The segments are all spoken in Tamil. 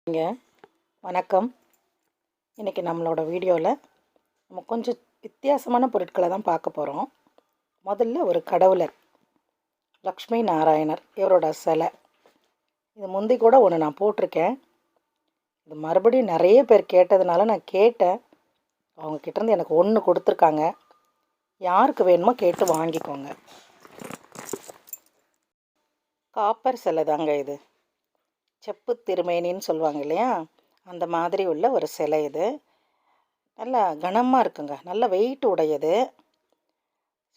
இங்க வணக்கம். இன்றைக்கி நம்மளோட வீடியோவில் நம்ம கொஞ்சம் வித்தியாசமான பொருட்களை தான் பார்க்க போகிறோம். முதல்ல ஒரு கடவுளர், லக்ஷ்மி நாராயணர் இவரோட சிலை. இது முந்தி கூட ஒன்று நான் போட்டிருக்கேன். இது மறுபடியும் நிறைய பேர் கேட்டதுனால நான் கேட்டேன். அவங்கக்கிட்டேருந்து எனக்கு ஒன்று கொடுத்துருக்காங்க. யாருக்கு வேணுமோ கேட்டு வாங்கிக்கோங்க. காப்பர் சிலை தாங்க இது. செப்பு திருமேனின்னு சொல்லுவாங்க இல்லையா, அந்த மாதிரி உள்ள ஒரு சிலை இது. நல்லா கனமாக இருக்குங்க, நல்ல வெயிட் உடையது.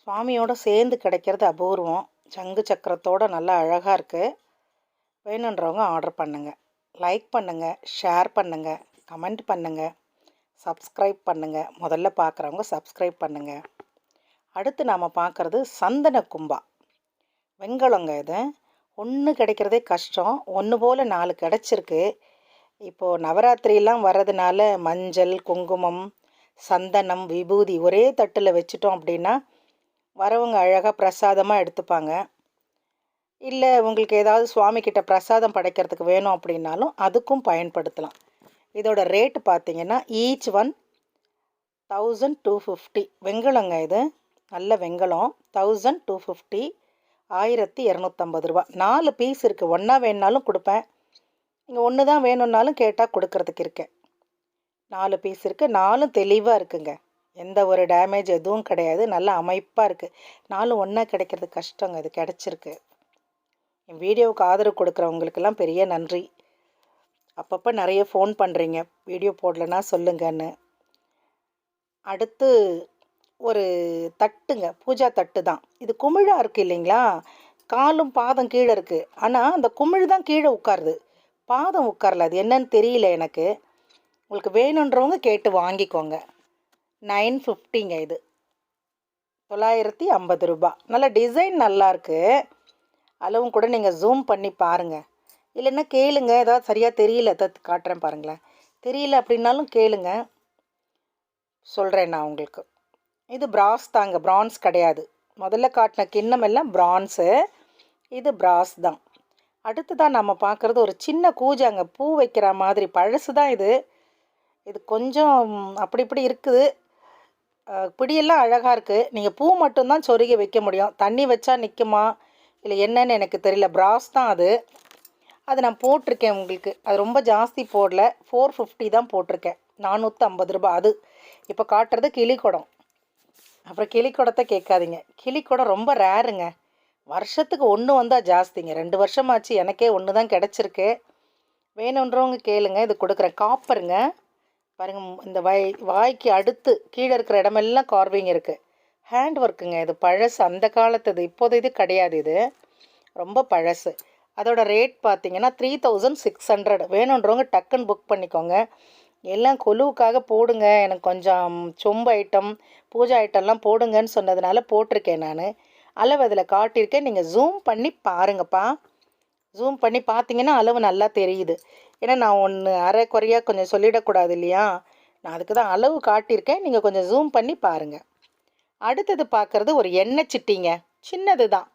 சுவாமியோடு சேர்ந்து கிடைக்கிறது அபூர்வம். சங்கு சக்கரத்தோடு நல்லா அழகாக இருக்குது. வேணுன்றவங்க ஆர்டர் பண்ணுங்கள். லைக் பண்ணுங்கள், ஷேர் பண்ணுங்கள், கமெண்ட் பண்ணுங்கள், சப்ஸ்கிரைப் பண்ணுங்கள். முதல்ல பார்க்குறவங்க சப்ஸ்கிரைப் பண்ணுங்கள். அடுத்து நாம் பார்க்குறது சந்தன கும்பா வெண்கலங்க. இது ஒன்று கிடைக்கிறதே கஷ்டம். ஒன்று போல் 4 கிடச்சிருக்கு. இப்போது நவராத்திரிலாம் வர்றதுனால மஞ்சள், குங்குமம், சந்தனம், விபூதி ஒரே தட்டில் வச்சுட்டோம் அப்படின்னா வரவங்க அழகாக பிரசாதமாக எடுத்துப்பாங்க. இல்லை உங்களுக்கு ஏதாவது சுவாமிக்கிட்ட பிரசாதம் படைக்கிறதுக்கு வேணும் அப்படின்னாலும் அதுக்கும் பயன்படுத்தலாம். இதோட ரேட்டு பார்த்திங்கன்னா ஈச் ஒன் 1250. வெண்கலங்க இது, நல்ல வெண்கலம். 1250, 1250 ரூபா. 4 பீஸ் இருக்குது. ஒன்றா வேணுனாலும் கொடுப்பேன். நீங்கள் ஒன்று தான் வேணும்னாலும் கேட்டால் கொடுக்கறதுக்கு இருக்கேன். 4 பீஸ் இருக்குது. 4ம் தெளிவாக இருக்குங்க. எந்த ஒரு டேமேஜ் எதுவும் கிடையாது. நல்ல அமைப்பாக இருக்குது. 4 ஒன்றா கிடைக்கிறது கஷ்டங்க. இது கிடச்சிருக்கு. என் வீடியோவுக்கு ஆதரவு கொடுக்குறவங்களுக்கெல்லாம் பெரிய நன்றி. அப்பப்போ நிறைய ஃபோன் பண்ணுறீங்க, வீடியோ போடலைன்னா சொல்லுங்கன்னு. அடுத்து ஒரு தட்டுங்க, பூஜா தட்டு தான். இது குமிழாக இருக்குது இல்லைங்களா, காலும் பாதம் கீழே இருக்குது. ஆனால் அந்த குமிழ் தான் கீழே உட்காருது, பாதம் உட்காரல. அது என்னன்னு தெரியல எனக்கு. உங்களுக்கு வேணுன்றவங்க கேட்டு வாங்கிக்கோங்க. 950ங்க இது, 950 ரூபா. நல்ல டிசைன் நல்லாயிருக்கு. அளவும் கூட நீங்கள் ஜூம் பண்ணி பாருங்கள். இல்லைன்னா கேளுங்க, ஏதாவது சரியாக தெரியல காட்டுறேன் பாருங்களேன். தெரியல அப்படின்னாலும் கேளுங்க, சொல்கிறேன் நான் உங்களுக்கு. இது பிராஸ் தாங்க, பிரான்ஸ் கிடையாது. முதல்ல காட்டின கிண்ணம் எல்லாம் பிரான்ஸு, இது பிராஸ் தான். அடுத்து தான் நம்ம பார்க்குறது ஒரு சின்ன கூஜாங்க, பூ வைக்கிற மாதிரி. பழசு தான் இது. இது கொஞ்சம் அப்படி இப்படி இருக்குது. பிடியெல்லாம் அழகாக இருக்குது. நீங்கள் பூ மட்டும்தான் சொருகி வைக்க முடியும். தண்ணி வச்சா நிற்குமா இல்லை என்னன்னு எனக்கு தெரியல. பிராஸ் தான் அது. அது நான் போட்டிருக்கேன் உங்களுக்கு. அது ரொம்ப ஜாஸ்தி போடல, 450 தான் போட்டிருக்கேன். 450 ரூபா. அது இப்போ காட்டுறது கிளிக்குடம். அப்புறம் கிளிக்குடத்தை கேட்காதீங்க. கிளிக்குடம் ரொம்ப ரேருங்க. வருஷத்துக்கு ஒன்று வந்தால் ஜாஸ்திங்க. 2 வருஷமாச்சு, எனக்கே ஒன்று தான் கிடச்சிருக்கு. வேணுன்றவங்க கேளுங்க, இது கொடுக்குறேன். காப்பருங்க பாருங்கள். இந்த வாய்க்கு அடுத்து கீழே இருக்கிற இடமெல்லாம் கார்விங் இருக்குது. ஹேண்ட் ஒர்க்குங்க. இது பழசு, அந்த காலத்து. இது இப்போது இது கிடையாது. இது ரொம்ப பழசு. அதோட ரேட் பார்த்திங்கன்னா 3600. வேணுன்றவங்க டக்குன்னு புக் பண்ணிக்கோங்க. எல்லாம் கொலுவுக்காக போடுங்க, எனக்கு கொஞ்சம் சொம்பு ஐட்டம், பூஜை ஐட்டம்லாம் போடுங்கன்னு சொன்னதுனால போட்டிருக்கேன் நான். அளவு அதில் காட்டியிருக்கேன். நீங்கள் ஜூம் பண்ணி பாருங்கப்பா. ஜூம் பண்ணி பார்த்தீங்கன்னா அளவு நல்லா தெரியுது. ஏன்னா நான் ஒன்று அரை குறையாக கொஞ்சம் சொல்லிடக்கூடாது இல்லையா, நான் அதுக்கு தான் அளவு காட்டியிருக்கேன். நீங்கள் கொஞ்சம் ஜூம் பண்ணி பாருங்கள். அடுத்தது பார்க்குறது ஒரு எண்ணெய் சிட்டிங்க, சின்னது தான்.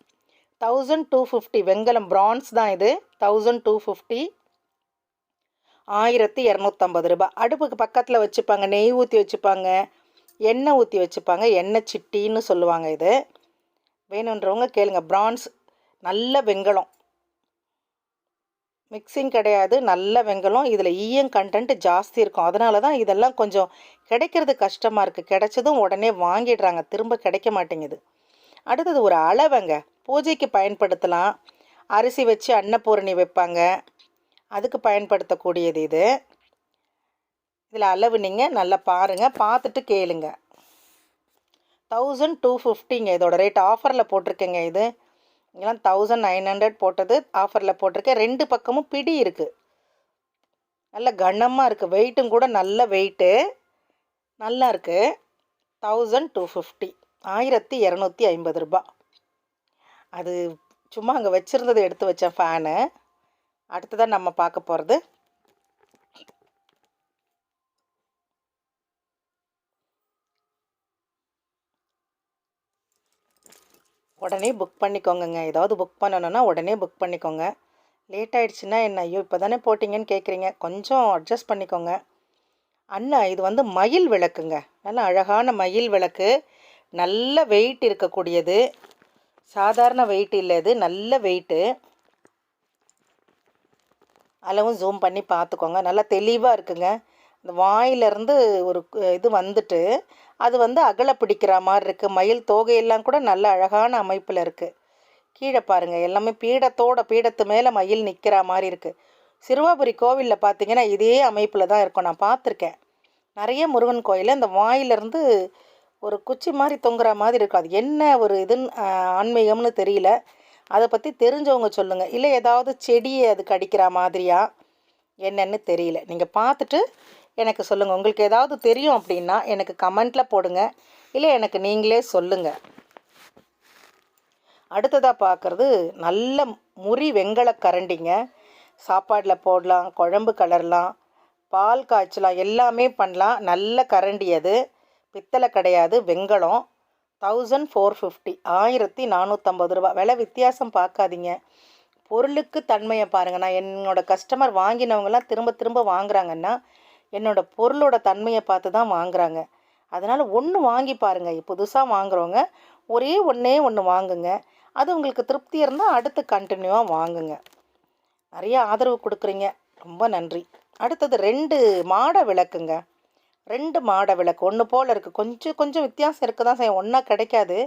1250. வெண்கலம், பிரான்ஸ் தான் இது. 1250, 1250 ரூபா. அடுப்புக்கு பக்கத்தில் வச்சுப்பாங்க, நெய் ஊற்றி வச்சுப்பாங்க, எண்ணெய் ஊற்றி வச்சுப்பாங்க. எண்ணெய் சிட்டின்னு சொல்லுவாங்க இது. வேணுன்றவங்க கேளுங்க. பிரான்ஸ், நல்ல வெண்கலம், மிக்சிங் கிடையாது, நல்ல வெண்கலம். இதில் ஈயம் கண்டென்ட் ஜாஸ்தி இருக்கும். அதனால தான் இதெல்லாம் கொஞ்சம் கிடைக்கிறது கஷ்டமாக இருக்குது. கிடைச்சதும் உடனே வாங்கிடுறாங்க, திரும்ப கிடைக்க மாட்டேங்குது. அடுத்தது ஒரு அளவைங்க, பூஜைக்கு பயன்படுத்தலாம். அரிசி வச்சு அன்னபூரணி வைப்பாங்க, அதுக்கு பயன்படுத்தக்கூடியது இது. இதில் அளவு நீங்கள் நல்லா பாருங்கள், பார்த்துட்டு கேளுங்க. 1250ங்க இதோட ரேட். ஆஃபரில் போட்டிருக்கேங்க. இது இதெல்லாம் 1900 போட்டது, ஆஃபரில் போட்டிருக்கேன். 2 பக்கமும் பிடி இருக்குது, நல்ல கனமாக இருக்குது. வெயிட்டும் கூட நல்ல வெயிட்டு, நல்லா இருக்குது. 1250, 1250 ரூபா. அது சும்மா அங்கே வச்சுருந்தது எடுத்து வச்சேன், ஃபேனு. அடுத்ததான் நம்ம பார்க்க போகிறது உடனே புக் பண்ணிக்கோங்கங்க. ஏதாவது புக் பண்ணணுன்னா உடனே புக் பண்ணிக்கோங்க. லேட் ஆகிடுச்சுன்னா என்ன, ஐயோ இப்போ தானே போட்டிங்கன்னு கேட்குறீங்க, கொஞ்சம் அட்ஜஸ்ட் பண்ணிக்கோங்க. அண்ணா இது வந்து மயில் விளக்குங்க, நல்ல அழகான மயில் விளக்கு, நல்ல வெயிட் இருக்கக்கூடியது, சாதாரண வெயிட் இல்லை, இது நல்ல வெயிட்டு. அளவும் ஜூம் பண்ணி பார்த்துக்கோங்க, நல்லா தெளிவாக இருக்குங்க. இந்த வாயிலிருந்து ஒரு இது வந்துட்டு அது வந்து அகல பிடிக்கிற மாதிரி இருக்குது. மயில் தோகையெல்லாம் கூட நல்ல அழகான அமைப்பில் இருக்குது. கீழே பாருங்கள், எல்லாமே பீடத்து மேலே மயில் நிற்கிற மாதிரி இருக்குது. சிறுவாபுரி கோவிலில் பார்த்தீங்கன்னா இதே அமைப்பில் தான் இருக்கும், நான் பார்த்துருக்கேன். நிறைய முருகன் கோயிலில் இந்த வாயிலிருந்து ஒரு குச்சி மாதிரி தொங்குற மாதிரி இருக்கும். அது என்ன ஒரு இதுன்னு ஆன்மீகம்னு தெரியல, அதை பற்றி தெரிஞ்சவங்க சொல்லுங்கள். இல்லை ஏதாவது செடியை அது கடிக்கிற மாதிரியா என்னன்னு தெரியல, நீங்கள் பார்த்துட்டு எனக்கு சொல்லுங்கள். உங்களுக்கு ஏதாவது தெரியும் அப்படின்னா எனக்கு கமெண்ட்டில் போடுங்க, இல்லை எனக்கு நீங்களே சொல்லுங்கள். அடுத்ததாக பார்க்குறது நல்ல முறி வெண்கல கரண்டிங்க. சாப்பாடில் போடலாம், குழம்பு கலரலாம், பால் காய்ச்சலாம், எல்லாமே பண்ணலாம். நல்ல கரண்டி, அது பித்தளை கிடையாது, வெண்கலம். 1450, 1450 ரூபா. விலை வித்தியாசம் பார்க்காதீங்க, பொருளுக்கு தன்மையை பாருங்கள். நான் என்னோடய கஸ்டமர் வாங்கினவங்கலாம் திரும்ப திரும்ப வாங்குறாங்கன்னா என்னோடய பொருளோட தன்மையை பார்த்து தான் வாங்குறாங்க. அதனால் ஒன்று வாங்கி பாருங்கள். புதுசாக வாங்குறவங்க ஒன்றே ஒன்று வாங்குங்க. அது உங்களுக்கு திருப்தி இருந்தால் அடுத்து கண்டினியூவாக வாங்குங்க. நிறைய ஆதரவு கொடுக்குறீங்க, ரொம்ப நன்றி. அடுத்தது 2 மாட விளக்குங்க. 2 மாட விளக்கு ஒன்று போல் இருக்குது, கொஞ்சம் கொஞ்சம் வித்தியாசம் இருக்குது தான் செய்யும், ஒன்றா கிடைக்காது.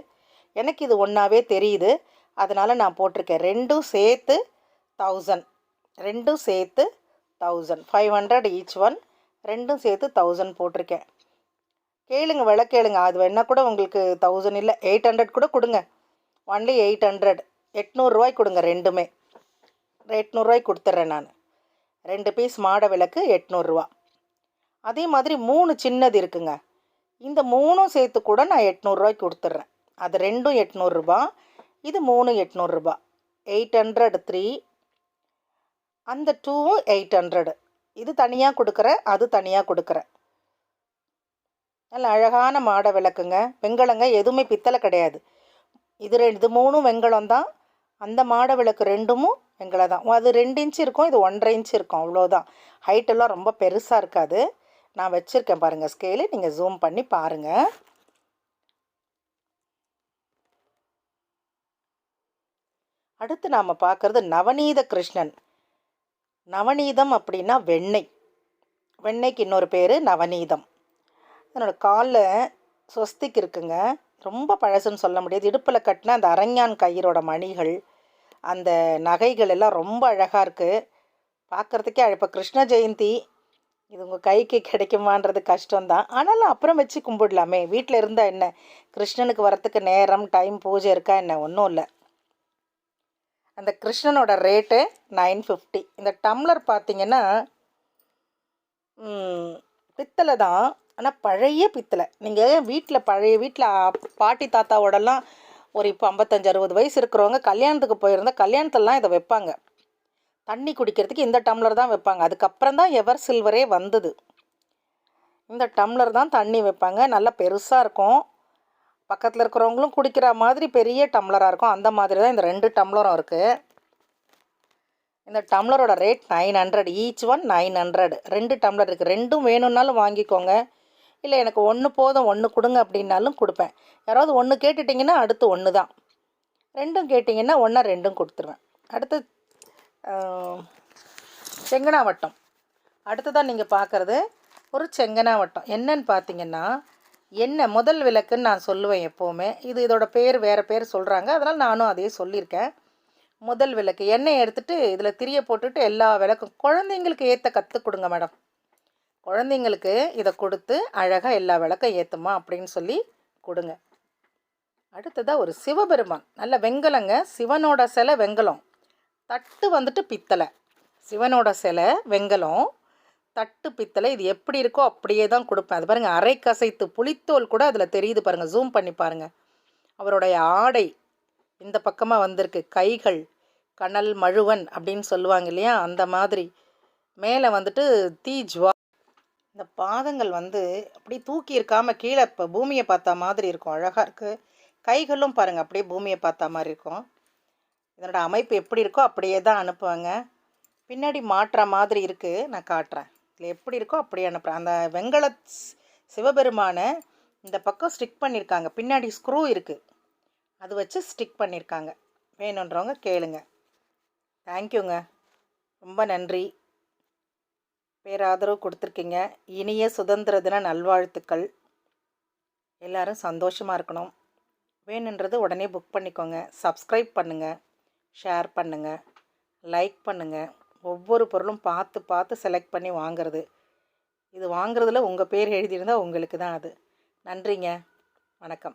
எனக்கு இது ஒன்றாவே தெரியுது, அதனால் நான் போட்டிருக்கேன். ரெண்டும் சேர்த்து 1000, ரெண்டும் சேர்த்து 1000, 500 ஈச் ஒன், ரெண்டும் சேர்த்து 1000 போட்டிருக்கேன். கேளுங்க, விலை கேளுங்க. அது வேணால் கூட உங்களுக்கு 1000 இல்லை 800 கூட கொடுங்க. ஒன்லி 800, 800 ரூபாய்க்கு கொடுங்க. ரெண்டுமே 800 ரூபாய்க்கு கொடுத்துட்றேன் நான். 2 பீஸ் மாட விளக்கு 800 ரூபா. அதே மாதிரி 3 சின்னது இருக்குங்க, இந்த 3ம் சேர்த்து கூட நான் 800 ரூபாய்க்கு கொடுத்துட்றேன். அது 2ம் 800 ரூபா, இது 3ம் 800 ரூபா. 800 3, அந்த 2ம் 800. இது தனியாக கொடுக்குறேன், அது தனியாக கொடுக்குறேன். நல்ல அழகான மாட விளக்குங்க, வெண்கலங்க, எதுவுமே பித்தளை கிடையாது. இது 3ம் வெண்கலம் தான். அந்த மாட விளக்கு 2ம் வெண்கலம் தான். அது 2 இன்ச்சு இருக்கும், இது 1.5 இன்ச்சு இருக்கும், அவ்வளோதான். ஹைட்டெல்லாம் ரொம்ப பெருசாக இருக்காது. நான் வச்சுருக்கேன் பாருங்கள் ஸ்கேலு, நீங்கள் ஜூம் பண்ணி பாருங்கள். அடுத்து நாம் பார்க்குறது நவநீத கிருஷ்ணன். நவநீதம் அப்படின்னா வெண்ணெய், வெண்ணெய்க்கு இன்னொரு பேர் நவநீதம். என்னோடய காலில் ஸ்வஸ்திக் இருக்குங்க, ரொம்ப பழசுன்னு சொல்ல முடியாது. இடுப்பில் கட்டின அந்த அரஞ்ஞான் கயிறோட மணிகள், அந்த நகைகள் எல்லாம் ரொம்ப அழகாக இருக்குது, பார்க்குறதுக்கே. இப்போ கிருஷ்ண ஜெயந்தி, இது உங்கள் கைக்கு கிடைக்குமான்றது கஷ்டம்தான், ஆனாலும் அப்புறம் வச்சு கும்பிடலாமே. வீட்டில் இருந்தால் என்ன, கிருஷ்ணனுக்கு வரத்துக்கு நேரம் டைம் பூஜை இருக்கா என்ன, ஒன்றும் இல்லை. அந்த கிருஷ்ணனோட ரேட்டு 950. இந்த டம்ளர் பார்த்திங்கன்னா பித்தளை தான், ஆனால் பழைய பித்தளை. நீங்கள் பழைய வீட்டில் பாட்டி தாத்தாவோடலாம் ஒரு இப்போ 55-60 வயசு இருக்கிறவங்க கல்யாணத்துக்கு போயிருந்தால் கல்யாணத்துலலாம் இதை வைப்பாங்க. தண்ணி குடிக்கிறதுக்கு இந்த டம்ளர் தான் வைப்பாங்க. அதுக்கப்புறம் தான் எவர் சில்வரே வந்தது. இந்த டம்ளர் தான் தண்ணி வைப்பாங்க, நல்லா பெருசாக இருக்கும். பக்கத்தில் இருக்கிறவங்களும் குடிக்கிற மாதிரி பெரிய டம்ளராக இருக்கும். அந்த மாதிரி தான் இந்த 2 டம்ளரும் இருக்குது. இந்த டம்ளரோட ரேட் 900, ஈச் ஒன் 900. 2 டம்ளர் இருக்குது. 2ம் வேணும்னாலும் வாங்கிக்கோங்க, இல்லை எனக்கு 1 போதும் 1 கொடுங்க அப்படின்னாலும் கொடுப்பேன். யாராவது 1 கேட்டுட்டிங்கன்னா அடுத்து 1 தான், 2ம் கேட்டிங்கன்னா 1 2ம் கொடுத்துருவேன். அடுத்து செங்கனாவட்டம். அடுத்ததான் நீங்கள் பார்க்குறது ஒரு செங்கனாவட்டம். என்னன்னு பார்த்தீங்கன்னா எண்ணெய் முதல் விளக்குன்னு நான் சொல்லுவேன் எப்போவுமே. இதோட பேர் வேறு பேர் சொல்கிறாங்க, அதனால் நானும் அதே சொல்லியிருக்கேன். முதல் விளக்கு எண்ணெய் எடுத்துகிட்டு இதில் திரியை போட்டுட்டு எல்லா விளக்கும் குழந்தைங்களுக்கு ஏற்ற கற்றுக் கொடுங்க மேடம். குழந்தைங்களுக்கு இதை கொடுத்து அழகாக எல்லா விளக்கும் ஏற்றுமா அப்படின்னு சொல்லி கொடுங்க. அடுத்ததாக ஒரு சிவபெருமான், நல்ல வெண்கலங்க, சிவனோட சிலை வெண்கலம், தட்டு வந்துட்டு பித்தளை. சிவனோட சிலை வெண்கலம், தட்டு பித்தளை. இது எப்படி இருக்கோ அப்படியே தான் கொடுப்பேன். அது பாருங்கள், அரை கசைத்து புளித்தோல் கூட அதில் தெரியுது பாருங்கள், ஜூம் பண்ணி பாருங்கள். அவருடைய ஆடை இந்த பக்கமாக வந்திருக்கு, கைகள் கனல் மழுவன் அப்படின்னு சொல்லுவாங்க இல்லையா, அந்த மாதிரி. மேலே வந்துட்டு தீஜ்வா. இந்த பாதங்கள் வந்து அப்படி தூக்கி இருக்காமல் கீழே இப்போ பூமியை பார்த்தா மாதிரி இருக்கும், அழகாக இருக்குது. கைகளும் பாருங்கள் அப்படியே பூமியை பார்த்தா மாதிரி இருக்கும். இதனோட அமைப்பு எப்படி இருக்கோ அப்படியே தான் அனுப்புவேங்க. பின்னாடி மாட்டுற மாதிரி இருக்குது, நான் காட்டுறேன். இதில் எப்படி இருக்கோ அப்படியே அனுப்புகிறேன். அந்த வெண்கல சிவபெருமான இந்த பக்கம் ஸ்டிக் பண்ணியிருக்காங்க. பின்னாடி ஸ்க்ரூ இருக்குது, அது வச்சு ஸ்டிக் பண்ணியிருக்காங்க. வேணுன்றவங்க கேளுங்க. தேங்க்யூங்க, ரொம்ப நன்றி. பேராதரவு கொடுத்துருக்கீங்க. இனிய சுதந்திர தின நல்வாழ்த்துக்கள். எல்லோரும் சந்தோஷமாக இருக்கணும். வேணுன்றது உடனே புக் பண்ணிக்கோங்க. சப்ஸ்கிரைப் பண்ணுங்கள், ஷேர் பண்ணுங்கள், லைக் பண்ணுங்கள். ஒவ்வொரு பொருளும் பார்த்து பார்த்து செலக்ட் பண்ணி வாங்குறது. இது வாங்குறதுல உங்கள் பேர் எழுதியிருந்தால் உங்களுக்கு தான் அது. நன்றிங்க. வணக்கம்.